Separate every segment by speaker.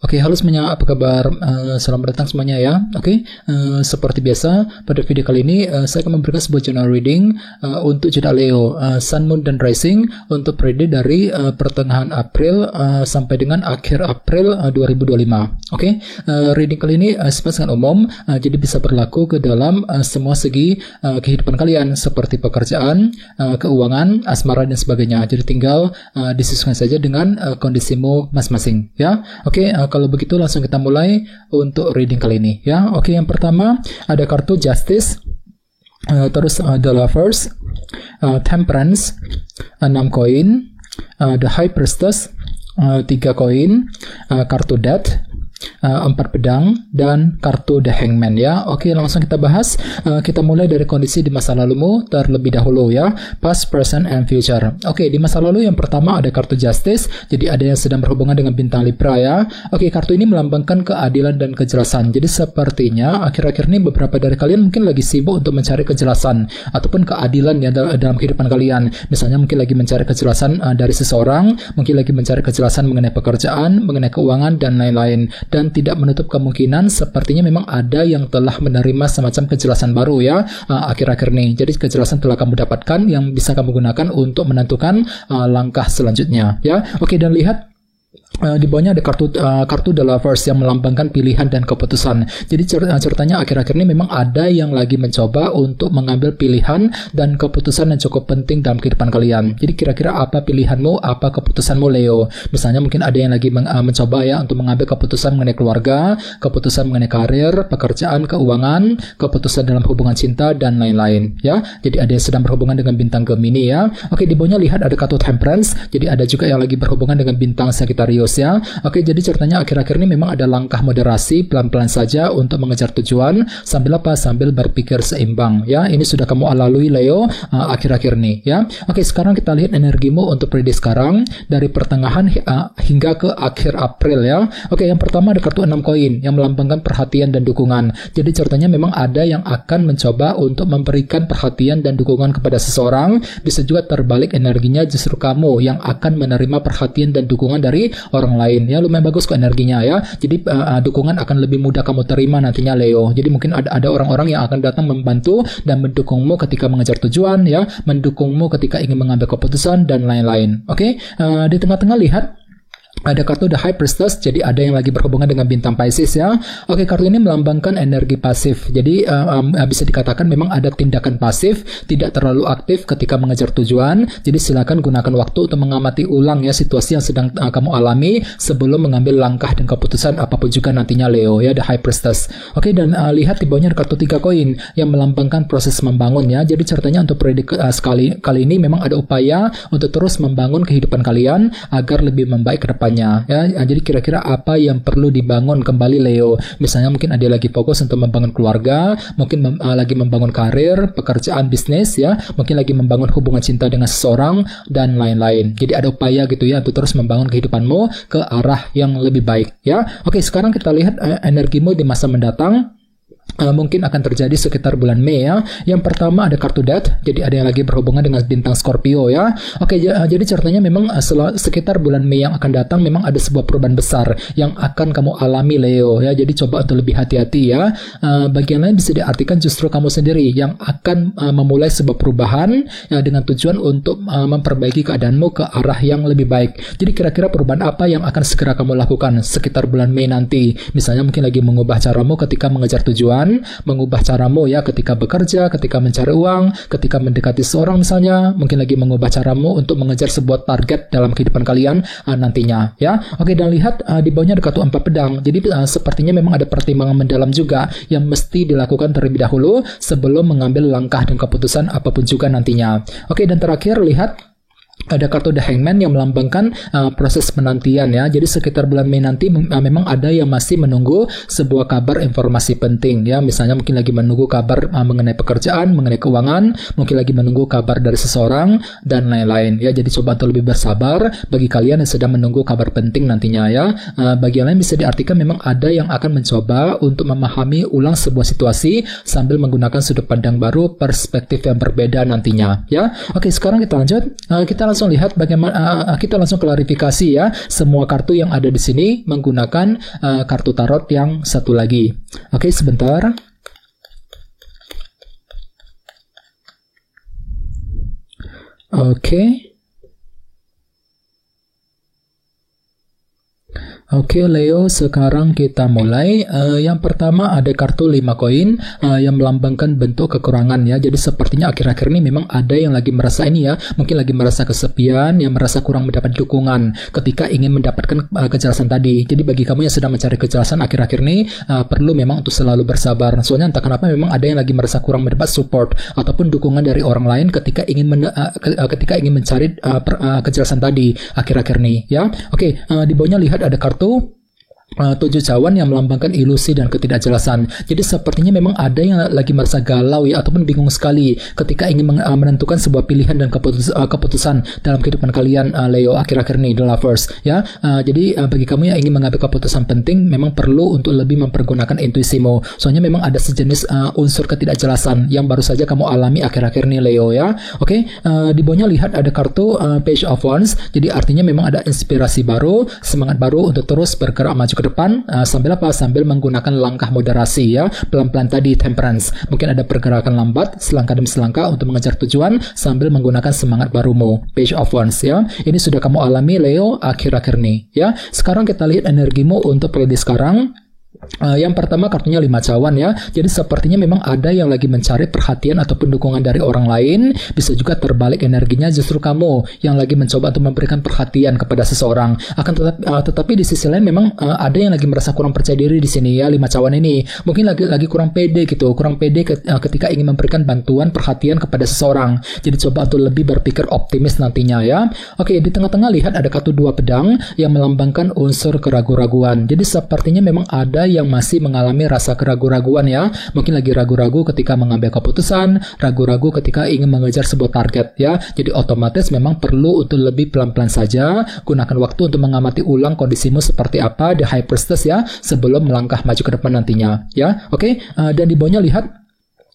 Speaker 1: Oke, halo semuanya, apa kabar? Selamat datang semuanya ya. Oke, seperti biasa pada video kali ini saya akan memberikan sebuah journal reading untuk zodiak Leo, Sun, Moon, dan Rising untuk periode dari pertengahan April sampai dengan akhir April 2025. Oke, reading kali ini sangat umum, jadi bisa berlaku ke dalam semua segi kehidupan kalian seperti pekerjaan, keuangan, asmara, dan sebagainya. Jadi tinggal disesuaikan saja dengan kondisimu masing-masing ya. Oke, kalau begitu langsung kita mulai untuk reading kali ini ya. Oke, yang pertama ada kartu Justice, terus The Lovers, Temperance, 6 koin, The High Priestess, 3 koin, kartu Death, 4 pedang, dan kartu The Hangman ya. Oke, langsung kita bahas. Kita mulai dari kondisi di masa lalumu terlebih dahulu ya. Past, present, and future. Oke, di masa lalu yang pertama ada kartu Justice. Jadi ada yang sedang berhubungan dengan bintang Libra ya. Oke, kartu ini melambangkan keadilan dan kejelasan. Jadi sepertinya akhir-akhir ini beberapa dari kalian mungkin lagi sibuk untuk mencari kejelasan ataupun keadilan ya dalam kehidupan kalian. Misalnya mungkin lagi mencari kejelasan dari seseorang, mungkin lagi mencari kejelasan mengenai pekerjaan, mengenai keuangan, dan lain-lain. Dan tidak menutup kemungkinan sepertinya memang ada yang telah menerima semacam kejelasan baru ya akhir-akhir ini. Jadi kejelasan telah kamu dapatkan yang bisa kamu gunakan untuk menentukan langkah selanjutnya ya. Oke, dan lihat di bawahnya ada kartu The Lovers yang melambangkan pilihan dan keputusan. Jadi ceritanya akhir-akhir ini memang ada yang lagi mencoba untuk mengambil pilihan dan keputusan yang cukup penting dalam kehidupan kalian. Jadi kira-kira apa pilihanmu, apa keputusanmu Leo? Misalnya mungkin ada yang lagi mencoba ya untuk mengambil keputusan mengenai keluarga, keputusan mengenai karir, pekerjaan, keuangan, keputusan dalam hubungan cinta, dan lain-lain ya. Jadi ada yang sedang berhubungan dengan bintang Gemini ya. Oke, di bawahnya lihat ada kartu Temperance. Jadi ada juga yang lagi berhubungan dengan bintang Sagittarius ya. Oke, jadi ceritanya akhir-akhir ini memang ada langkah moderasi, pelan-pelan saja untuk mengejar tujuan sambil berpikir seimbang ya. Ini sudah kamu lalui Leo akhir-akhir ini ya. Oke, sekarang kita lihat energimu untuk periode sekarang dari pertengahan hingga ke akhir April ya. Oke, yang pertama ada kartu 6 koin yang melambangkan perhatian dan dukungan. Jadi ceritanya memang ada yang akan mencoba untuk memberikan perhatian dan dukungan kepada seseorang. Bisa juga terbalik energinya, justru kamu yang akan menerima perhatian dan dukungan dari orang lain ya. Lumayan bagus kok energinya ya. Jadi dukungan akan lebih mudah kamu terima nantinya Leo. Jadi mungkin ada orang-orang yang akan datang membantu dan mendukungmu ketika mengejar tujuan ya, mendukungmu ketika ingin mengambil keputusan dan lain-lain. Oke, di tengah-tengah lihat ada kartu The High Priestess, jadi ada yang lagi berhubungan dengan bintang Pisces ya. Oke, kartu ini melambangkan energi pasif. Jadi bisa dikatakan memang ada tindakan pasif, tidak terlalu aktif ketika mengejar tujuan. Jadi silakan gunakan waktu untuk mengamati ulang ya situasi yang sedang kamu alami sebelum mengambil langkah dan keputusan apapun juga nantinya Leo ya, The High Priestess. Oke, dan lihat di bawahnya ada kartu 3 koin yang melambangkan proses membangun ya. Jadi ceritanya untuk periode kali ini memang ada upaya untuk terus membangun kehidupan kalian agar lebih membaik ke depan ya. Jadi kira-kira apa yang perlu dibangun kembali Leo? Misalnya mungkin ada lagi fokus untuk membangun keluarga, mungkin lagi membangun karir, pekerjaan, bisnis ya, mungkin lagi membangun hubungan cinta dengan seseorang dan lain-lain. Jadi ada upaya gitu ya untuk terus membangun kehidupanmu ke arah yang lebih baik ya. Oke, sekarang kita lihat energimu di masa mendatang. Mungkin akan terjadi sekitar bulan Mei ya. Yang pertama ada kartu Death, jadi ada yang lagi berhubungan dengan bintang Scorpio ya. Oke, jadi ceritanya memang sekitar bulan Mei yang akan datang memang ada sebuah perubahan besar yang akan kamu alami Leo ya. Jadi coba untuk lebih hati-hati ya. Bagian lain bisa diartikan justru kamu sendiri yang akan memulai sebuah perubahan ya, dengan tujuan untuk memperbaiki keadaanmu ke arah yang lebih baik. Jadi kira-kira perubahan apa yang akan segera kamu lakukan sekitar bulan Mei nanti? Misalnya mungkin lagi mengubah caramu ketika mengejar tujuan, mengubah caramu ya ketika bekerja, ketika mencari uang, ketika mendekati seorang misalnya, mungkin lagi mengubah caramu untuk mengejar sebuah target dalam kehidupan kalian nantinya ya. Oke, dan lihat di bawahnya ada kartu 4 pedang. Jadi sepertinya memang ada pertimbangan mendalam juga yang mesti dilakukan terlebih dahulu sebelum mengambil langkah dan keputusan apapun juga nantinya. Oke, dan terakhir lihat ada kartu The Hangman yang melambangkan proses penantian ya. Jadi sekitar bulan Mei nanti memang ada yang masih menunggu sebuah kabar informasi penting ya. Misalnya mungkin lagi menunggu kabar mengenai pekerjaan, mengenai keuangan, mungkin lagi menunggu kabar dari seseorang dan lain-lain ya. Jadi coba untuk lebih bersabar bagi kalian yang sedang menunggu kabar penting nantinya ya. Bagi yang lain bisa diartikan memang ada yang akan mencoba untuk memahami ulang sebuah situasi sambil menggunakan sudut pandang baru, perspektif yang berbeda nantinya ya. Oke, sekarang kita lanjut. Kita langsung lihat bagaimana kita langsung klarifikasi ya semua kartu yang ada di sini menggunakan kartu tarot yang satu lagi. Oke, sebentar. Oke, Leo, sekarang kita mulai. Yang pertama ada kartu 5 koin yang melambangkan bentuk kekurangan ya. Jadi sepertinya akhir-akhir ini memang ada yang lagi merasa ini ya, mungkin lagi merasa kesepian, yang merasa kurang mendapat dukungan ketika ingin mendapatkan kejelasan tadi. Jadi bagi kamu yang sedang mencari kejelasan akhir-akhir ini perlu memang untuk selalu bersabar. Soalnya entah kenapa memang ada yang lagi merasa kurang mendapat support ataupun dukungan dari orang lain ketika ingin mencari kejelasan tadi akhir-akhir ini ya. Oke, di bawahnya lihat ada kartu 7 cawan yang melambangkan ilusi dan ketidakjelasan. Jadi sepertinya memang ada yang lagi merasa galau ya ataupun bingung sekali ketika ingin menentukan sebuah pilihan dan keputusan dalam kehidupan kalian, Leo, akhir-akhir ini, The Lovers ya. Jadi bagi kamu yang ingin mengambil keputusan penting memang perlu untuk lebih mempergunakan intuisimu. Soalnya memang ada sejenis unsur ketidakjelasan yang baru saja kamu alami akhir-akhir ini, Leo ya. Oke, di bawahnya lihat ada kartu Page of Wands. Jadi artinya memang ada inspirasi baru, semangat baru untuk terus bergerak maju ke depan sambil menggunakan langkah moderasi ya, pelan-pelan tadi, temperance. Mungkin ada pergerakan lambat selangkah demi selangkah untuk mengejar tujuan sambil menggunakan semangat barumu. Page of Wands ya. Ini sudah kamu alami, Leo, akhir-akhir ini ya. Sekarang kita lihat energimu untuk periode sekarang. Yang pertama kartunya 5 cawan ya. Jadi sepertinya memang ada yang lagi mencari perhatian ataupun dukungan dari orang lain. Bisa juga terbalik energinya, justru kamu yang lagi mencoba untuk memberikan perhatian kepada seseorang. Tetapi di sisi lain memang ada yang lagi merasa kurang percaya diri di sini ya, 5 cawan ini. Mungkin lagi kurang pede gitu, ketika ingin memberikan bantuan perhatian kepada seseorang. Jadi coba untuk lebih berpikir optimis nantinya ya. Oke, di tengah-tengah lihat ada kartu 2 pedang yang melambangkan unsur keraguan-raguan. Jadi sepertinya memang ada yang masih mengalami rasa keraguan-raguan ya. Mungkin lagi ragu-ragu ketika mengambil keputusan, ragu-ragu ketika ingin mengejar sebuah target ya. Jadi otomatis memang perlu untuk lebih pelan-pelan saja, gunakan waktu untuk mengamati ulang kondisimu seperti apa, The High Priestess ya, sebelum melangkah maju ke depan nantinya ya. Oke, dan di bawahnya lihat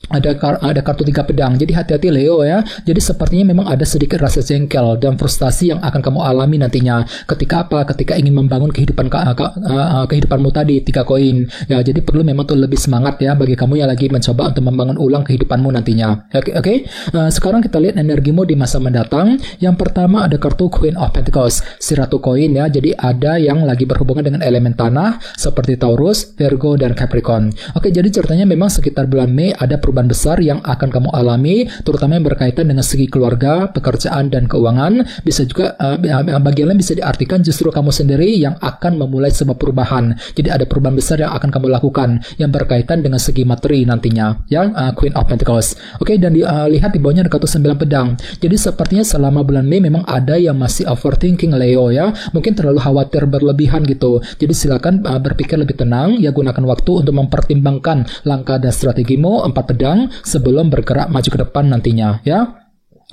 Speaker 1: ada kartu 3 pedang. Jadi hati-hati, Leo ya. Jadi sepertinya memang ada sedikit rasa jengkel dan frustasi yang akan kamu alami nantinya ketika ingin membangun kehidupanmu tadi, 3 koin ya. Jadi perlu memang tuh lebih semangat ya bagi kamu yang lagi mencoba untuk membangun ulang kehidupanmu nantinya. Oke. Sekarang kita lihat energimu di masa mendatang. Yang pertama ada kartu Queen of Pentacles, si ratu koin ya. Jadi ada yang lagi berhubungan dengan elemen tanah seperti Taurus, Virgo, dan Capricorn. Oke, jadi ceritanya memang sekitar bulan Mei ada perubahan besar yang akan kamu alami, terutama yang berkaitan dengan segi keluarga, pekerjaan, dan keuangan. Bisa juga bagian lain bisa diartikan justru kamu sendiri yang akan memulai sebuah perubahan. Jadi ada perubahan besar yang akan kamu lakukan yang berkaitan dengan segi materi nantinya ya, Queen of Pentacles. Oke, dan lihat di bawahnya ada kartu 9 pedang. Jadi sepertinya selama bulan Mei memang ada yang masih overthinking, Leo ya. Mungkin terlalu khawatir berlebihan gitu. Jadi silakan berpikir lebih tenang ya, gunakan waktu untuk mempertimbangkan langkah dan strategimu 4 pedang sebelum bergerak maju ke depan nantinya ya.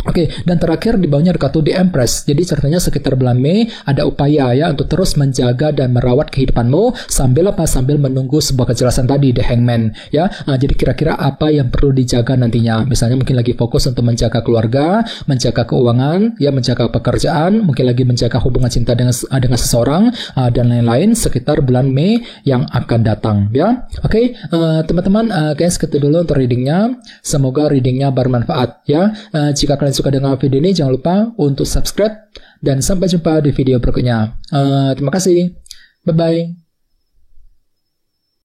Speaker 1: Oke, dan terakhir di bawahnya ada kartu The Empress. Jadi ceritanya sekitar bulan Mei ada upaya ya untuk terus menjaga dan merawat kehidupanmu sambil menunggu sebuah kejelasan tadi, The Hangman ya. Jadi kira-kira apa yang perlu dijaga nantinya? Misalnya mungkin lagi fokus untuk menjaga keluarga, menjaga keuangan, ya, menjaga pekerjaan, mungkin lagi menjaga hubungan cinta dengan seseorang dan lain-lain sekitar bulan Mei yang akan datang ya. Oke, teman-teman, guys, gitu dulu untuk readingnya. Semoga readingnya bermanfaat ya. Jika kalian suka dengan video ini, jangan lupa untuk subscribe dan sampai jumpa di video berikutnya. Terima kasih. Bye-bye.